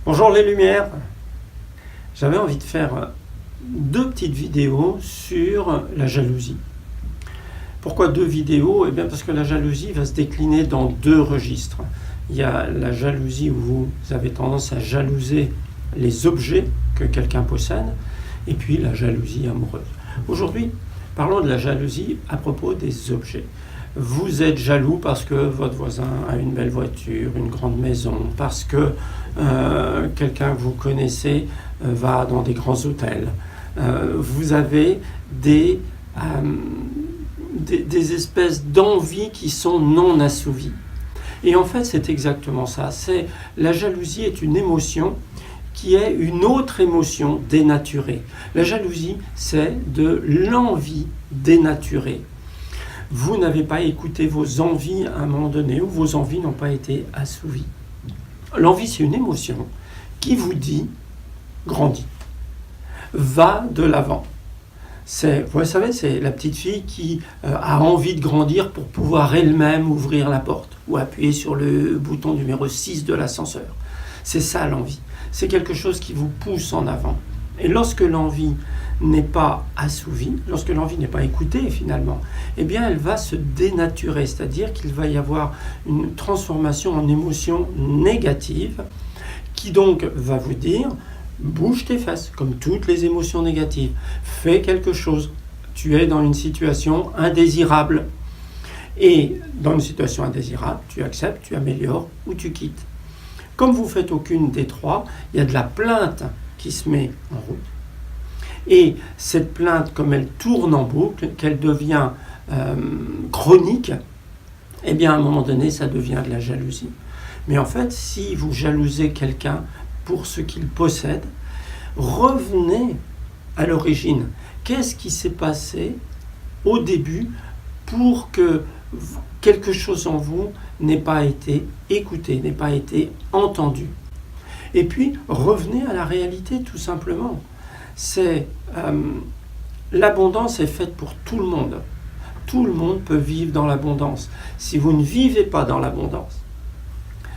Bonjour les lumières. J'avais envie de faire deux petites vidéos sur la jalousie. Pourquoi deux vidéos? Eh bien parce que la jalousie va se décliner dans deux registres. Il y a la jalousie où vous avez tendance à jalouser les objets que quelqu'un possède, et puis la jalousie amoureuse. Aujourd'hui, parlons de la jalousie à propos des objets. Vous êtes jaloux parce que votre voisin a une belle voiture, une grande maison, parce que quelqu'un que vous connaissez va dans des grands hôtels. Vous avez des espèces d'envies qui sont non assouvies. Et en fait, c'est exactement ça. La jalousie est une émotion qui est une autre émotion dénaturée. La jalousie, c'est de l'envie dénaturée. Vous n'avez pas écouté vos envies à un moment donné, ou vos envies n'ont pas été assouvies. L'envie, c'est une émotion qui vous dit « grandis », va de l'avant. Vous savez, c'est la petite fille qui a envie de grandir pour pouvoir elle-même ouvrir la porte ou appuyer sur le bouton numéro 6 de l'ascenseur. C'est ça l'envie. C'est quelque chose qui vous pousse en avant. Et lorsque l'envie n'est pas assouvie, lorsque l'envie n'est pas écoutée finalement, eh bien elle va se dénaturer, c'est-à-dire qu'il va y avoir une transformation en émotion négative qui donc va vous dire « bouge tes fesses », comme toutes les émotions négatives, fais quelque chose, tu es dans une situation indésirable. Et dans une situation indésirable, tu acceptes, tu améliores ou tu quittes. Comme vous ne faites aucune des trois, il y a de la plainte qui se met en route. Et cette plainte, comme elle tourne en boucle, qu'elle devient chronique, eh bien à un moment donné, ça devient de la jalousie. Mais en fait, si vous jalousez quelqu'un pour ce qu'il possède, revenez à l'origine. Qu'est-ce qui s'est passé au début pour que quelque chose en vous n'ait pas été écouté, n'ait pas été entendu? Et puis, revenez à la réalité, tout simplement. L'abondance est faite pour tout le monde. Tout le monde peut vivre dans l'abondance. Si vous ne vivez pas dans l'abondance,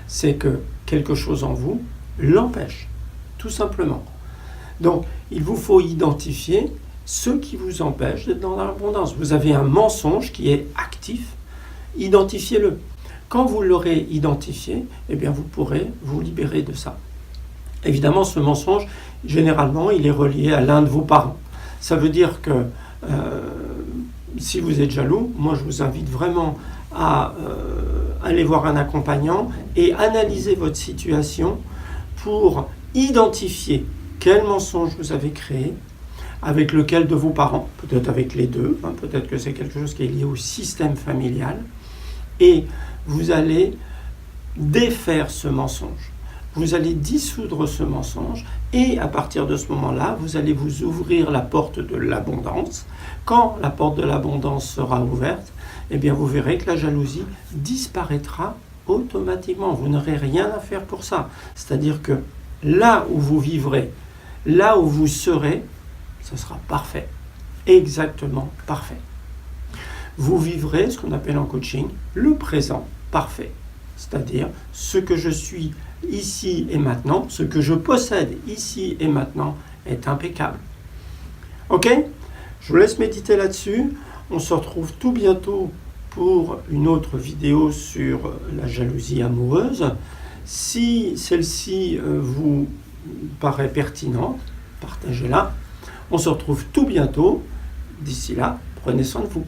c'est que quelque chose en vous l'empêche, tout simplement. Donc, il vous faut identifier ce qui vous empêche d'être dans l'abondance. Vous avez un mensonge qui est actif, identifiez-le. Quand vous l'aurez identifié, eh bien vous pourrez vous libérer de ça. Évidemment, ce mensonge, généralement, il est relié à l'un de vos parents. Ça veut dire que si vous êtes jaloux, moi je vous invite vraiment à aller voir un accompagnant et analyser votre situation pour identifier quel mensonge vous avez créé, avec lequel de vos parents, peut-être avec les deux, peut-être que c'est quelque chose qui est lié au système familial, et vous allez défaire ce mensonge. Vous allez dissoudre ce mensonge et à partir de ce moment-là, vous allez vous ouvrir la porte de l'abondance. Quand la porte de l'abondance sera ouverte, eh bien vous verrez que la jalousie disparaîtra automatiquement. Vous n'aurez rien à faire pour ça. C'est-à-dire que là où vous vivrez, là où vous serez, ce sera parfait. Exactement parfait. Vous vivrez ce qu'on appelle en coaching le présent parfait. C'est-à-dire ce que je suis ici et maintenant, ce que je possède ici et maintenant est impeccable. Ok? Je vous laisse méditer là-dessus. On se retrouve tout bientôt pour une autre vidéo sur la jalousie amoureuse. Si celle-ci vous paraît pertinente, partagez-la. On se retrouve tout bientôt. D'ici là, prenez soin de vous.